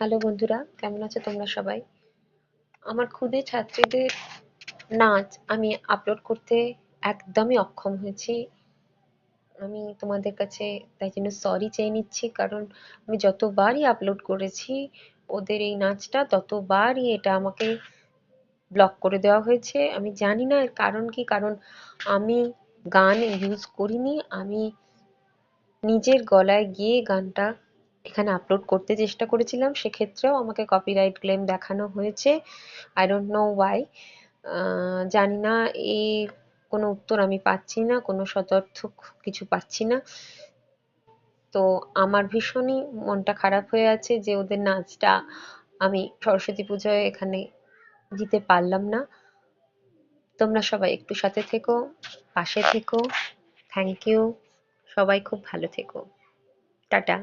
Hello বন্ধুরা, কেমন আছো তোমরা সবাই? আমার ক্ষুদে ছাত্রীদের নাচ আমি আপলোড করতে একদমই অক্ষম হয়েছি। আমি তোমাদের কাছে তাই জন্য সরি চেয়ে নিচ্ছি, কারণ আমি যতবারই আপলোড করেছি ওদের এই নাচটা, ততবারই এটা আমাকে ব্লক করে দেওয়া হয়েছে। আমি জানি না এর কারণ কি, কারণ আমি গান ইউজ করিনি। আমি নিজের গলায় গিয়ে গানটা এখানে আপলোড করতে চেষ্টা করেছিলাম, সেক্ষেত্রেও আমাকে কপিরাইট ক্লেম দেখানো হয়েছে। I don't know Y. জানি না, এর কোনো উত্তর আমি পাচ্ছি না, কোনো সদর্থক কিছু পাচ্ছি না। তো আমার ভীষণই মনটা খারাপ হয়ে আছে যে ওদের নাচটা আমি সরস্বতী পুজোয় এখানে দিতে পারলাম না। তোমরা সবাই একটু সাথে থেকো, পাশে থেকো। Thank you. সবাই খুব ভালো থেকো। টাটা।